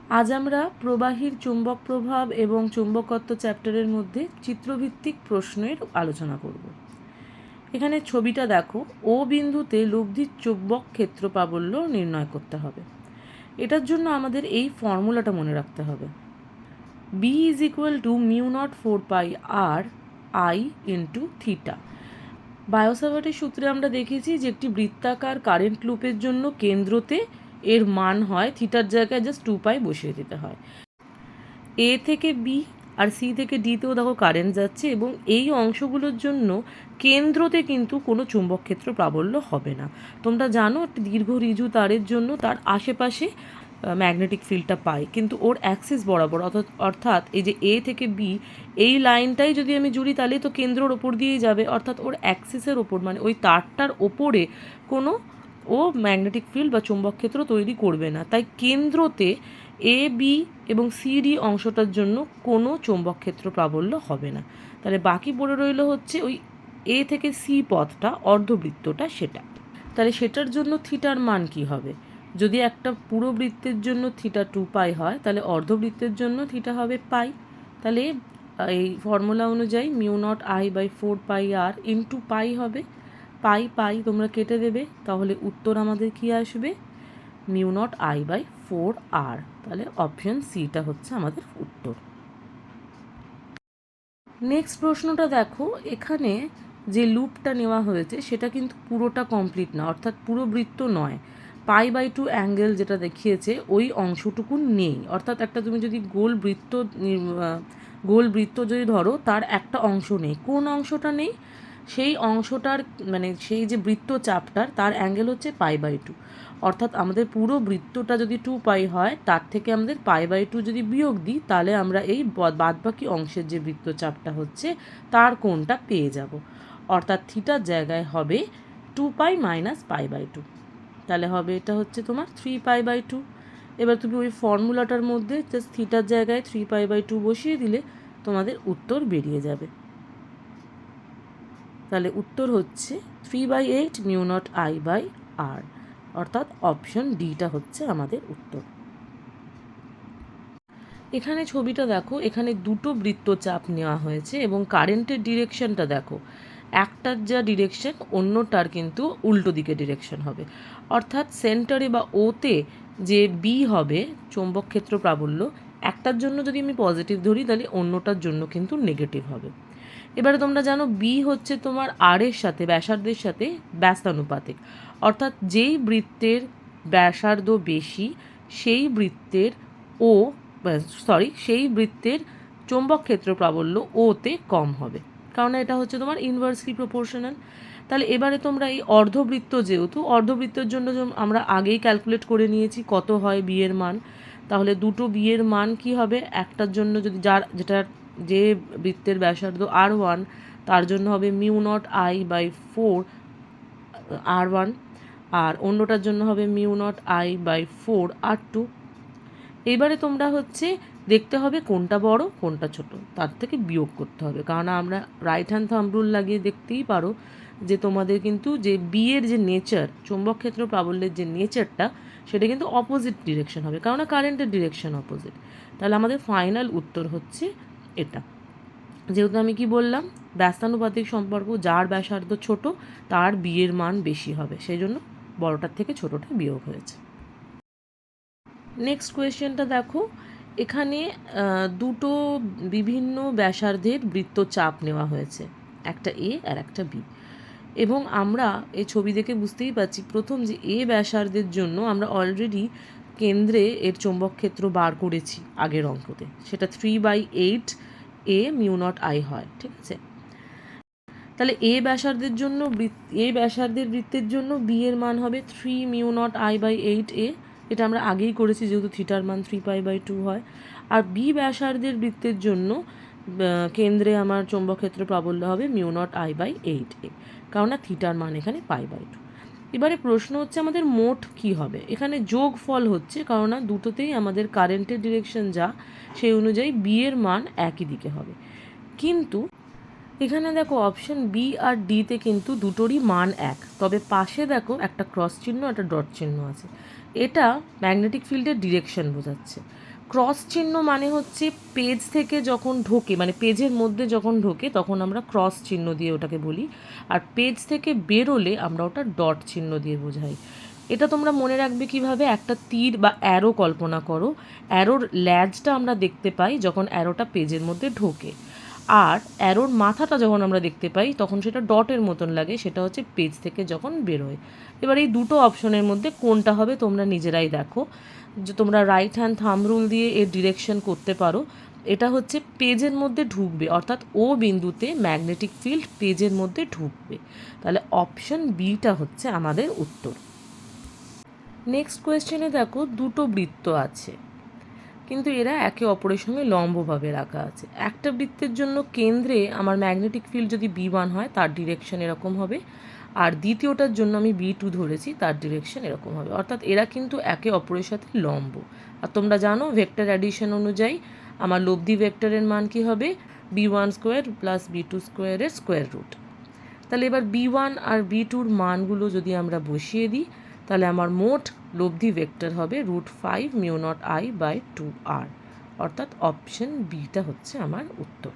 আজ আমরা প্রবাহীর চুম্বক প্রভাব এবং চুম্বকত্ব চ্যাপ্টারের মধ্যে চিত্রভিত্তিক প্রশ্নের আলোচনা করব। এখানে ছবিটা দেখো, ও বিন্দুতে লব্ধির চুম্বক ক্ষেত্র প্রাবল্য নির্ণয় করতে হবে। এটার জন্য আমাদের এই ফর্মুলাটা মনে রাখতে হবে। B is equal to mu naught 4 pi r I into theta। বায়োসাভার্টের সূত্রে আমরা দেখেছি যে একটি বৃত্তাকার কারেন্ট লুপের জন্য কেন্দ্রতে এর মান হয় থিটার জায়গায় জাস্ট 2 পাই বসিয়ে দিতে হয়। এ থেকে বি আর সি থেকে ডিতেও দেখো কারেন্ট যাচ্ছে এবং এই অংশগুলোর জন্য কেন্দ্রতে কিন্তু কোনো চুম্বক ক্ষেত্র প্রাবল্য হবে না। তোমরা জানো একটি দীর্ঘ ঋজু তারের জন্য তার আশেপাশে ম্যাগনেটিক ফিল্ডটা পাই, কিন্তু ওর অ্যাক্সিস বরাবর অর্থাৎ এই যে এ থেকে বি এই লাইনটাই যদি আমি জুড়ি তাহলে তো কেন্দ্রর ওপর দিয়েই যাবে, অর্থাৎ ওর অ্যাক্সিসের ওপর মানে ওই তারটার ওপরে কোনো ও ম্যাগনেটিক ফিল্ড বা চুম্বক ক্ষেত্র তৈরি করবে না। তাই কেন্দ্রতে এ বি এবং সিডি অংশটার জন্য কোনো চৌম্বক ক্ষেত্র প্রাবল্য হবে না। তাহলে বাকি পড়ে রইল হচ্ছে ওই এ থেকে সি পথটা, অর্ধবৃত্তটা, সেটা। তাহলে সেটার জন্য থিটার মান কি হবে? যদি একটা পুরো বৃত্তের জন্য থিটা 2 পাই হয়, তাহলে অর্ধবৃত্তের জন্য থিটা হবে পাই। তাহলে এই ফর্মুলা অনুযায়ী mu nought I by 4 pi আর ইন্টু পাই হবে। পাই পাই তোমরা কেটে দেবে, তাহলে উত্তর আমাদের কি আসবে? মিউ নট আই বাই 4 আর। তাহলে অপশন সিটা হচ্ছে আমাদের উত্তর। নেক্সট প্রশ্নটা দেখো, এখানে যে লুপটা নেওয়া হয়েছে সেটা কিন্তু পুরোটা কমপ্লিট না, অর্থাৎ পুরো বৃত্ত নয়। π/2 অ্যাঙ্গেল যেটা দেখিয়েছে ওই অংশটুকু নেই, অর্থাৎ একটা তুমি যদি গোল বৃত্ত যদি ধরো তার একটা অংশ নেই। কোন অংশটা নেই? সেই অংশটার মানে সেই যে বৃত্তচাপটার তার অ্যাঙ্গেল হচ্ছে π/2, অর্থাৎ আমাদের পুরো বৃত্তটা যদি 2 পাই হয় তার থেকে আমাদের π/2 যদি বিয়োগ দিই তাহলে আমরা এই বাদবাকি অংশের যে বৃত্তচাপটা হচ্ছে তার কোণটা পেয়ে যাব, অর্থাৎ থিটার জায়গায় হবে 2 পাই মাইনাস π/2। তাহলে হবে এটা হচ্ছে তোমার 3 π/2। এবার তুমি ওই ফর্মুলাটার মধ্যে জাস্ট থিটার জায়গায় 3 π/2 বসিয়ে দিলে তোমাদের উত্তর বেরিয়ে যাবে। তাহলে উত্তর হচ্ছে 3/8 মিউ নট আই বাই আর, অর্থাৎ অপশন ডিটা হচ্ছে আমাদের উত্তর। এখানে ছবিটা দেখো, এখানে দুটো বৃত্তচাপ নেওয়া হয়েছে এবং কারেন্টের ডিরেকশনটা দেখো, একটার যা ডিরেকশন অন্যটার কিন্তু উল্টো দিকে ডিরেকশন হবে, অর্থাৎ সেন্টারে বা ওতে যে বি হবে চৌম্বক ক্ষেত্র প্রাবল্য, একটার জন্য যদি আমি পজিটিভ ধরি তাহলে অন্যটার জন্য কিন্তু নেগেটিভ হবে। এবারে তোমরা জানো বি হচ্ছে তোমার আর এর সাথে ব্যাসার্ধের সাথে ব্যস্তানুপাতিক, অর্থাৎ যেই বৃত্তের ব্যাসার্ধ বেশি সেই বৃত্তের সেই বৃত্তের চৌম্বক ক্ষেত্র প্রাবল্য ওতে কম হবে, কারণ এটা হচ্ছে তোমার ইনভার্সলি প্রপোর্শনাল। তাহলে এবারে তোমরা এই অর্ধবৃত্ত, যেহেতু অর্ধবৃত্তের জন্য আমরা আগেই ক্যালকুলেট করে নিয়েছি কত হয় বি এর মান, তাহলে দুটো বি এর মান কি হবে? একটার জন্য যদি যে বৃত্তের ব্যাসার্ধ r1 তার জন্য হবে mu nought I by 4 r1, আর অন্যটার জন্য হবে mu nought I by 4 r2। এইবারে তোমরা হচ্ছে দেখতে হবে কোনটা বড় কোনটা ছোট, তার থেকে বিয়োগ করতে হবে, কারণ আমরা রাইট হ্যান্ড থাম্ব রুল লাগিয়ে দেখতেই পারো যে তোমাদের কিন্তু যে বি এর যে নেচার, চৌম্বক ক্ষেত্র প্রাবল্যের যে নেচারটা সেটা কিন্তু অপোজিট ডিরেকশন হবে, কারণ কারেন্টের ডিরেকশন অপোজিট। তাহলে আমাদের ফাইনাল উত্তর হচ্ছে এটা। যেহেতু আমি কি বললাম, ব্যস্তানুপাতিক সম্পর্ক, যার ব্যাসার্ধ ছোট তার বি এর মান বেশি হবে, সেই জন্য বড়টার থেকে ছোটটা বিয়োগ হয়েছে। নেক্সট কোয়েশ্চেনটা দেখো, এখানে দুটো বিভিন্ন ব্যাসার্ধের বৃত্তচাপ নেওয়া হয়েছে, একটা এ আর একটা বি, এবং আমরা এই ছবি দেখে বুঝতেই পারছি প্রথম যে এ ব্যাসার্ধের জন্য আমরা অলরেডি কেন্দ্রে এর চৌম্বক ক্ষেত্র বার করেছি আগের অঙ্কতে, সেটা 3/8 এ মিউ নট আই হয়, ঠিক আছে। তাহলে এ ব্যাসার্ধের বৃত্তের জন্য বি এর মান হবে 3 মিউ নট আই বাই 8 এ, এটা আমরা আগেই করেছি যেহেতু থিটার মান 3 π/2 হয়। আর বি ব্যাসার্ধের বৃত্তের জন্য কেন্দ্রে আমার চৌম্বক ক্ষেত্র প্রাবল্য হবে মিউ নট আই বাই 8 এ, কারণ না থিটার মান এখানে π/2। এবারে প্রশ্ন হচ্ছে আমাদের মোট কি হবে? এখানে যোগ ফল হচ্ছে, কারণ না দুটোতেই আমাদের কারেন্টের ডিরেকশন যা সেই অনুযায়ী বি এর মান একই দিকে হবে, কিন্তু এখানে দেখো অপশন বি আর ডিতে কিন্তু দুটোরই মান এক, তবে পাশে দেখো একটা ক্রস চিহ্ন একটা ডট চিহ্ন আছে, এটা ম্যাগনেটিক ফিল্ডের ডিরেকশন বোঝাচ্ছে। ক্রস চিহ্ন মানে হচ্ছে পেজ থেকে যখন ঢোকে, মানে পেজের মধ্যে যখন ঢোকে তখন আমরা ক্রস চিহ্ন দিয়ে ওটাকে বলি, আর পেজ থেকে বেরোলে আমরা ওটা ডট চিহ্ন দিয়ে বোঝাই। এটা তোমরা মনে রাখবে কিভাবে, একটা তীর বা অ্যারো কল্পনা করো, অ্যারোর ল্যাজটা আমরা দেখতে পাই যখন অ্যারোটা পেজের মধ্যে ঢোকে, আর অ্যারোর মাথাটা যখন আমরা দেখতে পাই তখন সেটা ডটের মতন লাগে, সেটা হচ্ছে পেজ থেকে যখন বেরোয়। এবার এই দুটো অপশনের মধ্যে কোনটা হবে তোমরা নিজেরাই দেখো, যে তোমরা রাইট হ্যান্ড থাম্ব রুল দিয়ে এর ডিরেকশন করতে পারো। এটা হচ্ছে পেজের মধ্যে ঢুকবে, অর্থাৎ ও বিন্দুতে ম্যাগনেটিক ফিল্ড পেজের মধ্যে ঢুকবে। তাহলে অপশন বিটা হচ্ছে আমাদের উত্তর। নেক্সট কোয়েশ্চেনে দেখো, দুটো বৃত্ত আছে কিন্তু এরা একে অপরের সঙ্গে লম্বভাবে রাখা আছে। একটা বৃত্তের জন্য কেন্দ্রে আমার ম্যাগনেটিক ফিল্ড যদি B1 হয় তার ডিরেকশন এরকম হবে, আর দ্বিতীয়টার জন্য আমি B2 ধরেছি, তার ডিরেকশন এরকম হবে, অর্থাৎ এরা কিন্তু একে অপরের সাথে লম্ব। আর তোমরা জানো ভেক্টর অ্যাডিশন অনুযায়ী আমার লব্ধি ভেক্টরের মান কী হবে, B1 স্কোয়ার প্লাস B2 স্কোয়ারের স্কোয়ার রুট। তাহলে এবার B1 আর B2র মানগুলো যদি আমরা বসিয়ে দিই তাহলে আমার মোট লব্ধি ভেক্টর হবে √5 μ0I/2r, অর্থাৎ অপশন বিটা হচ্ছে আমার উত্তর।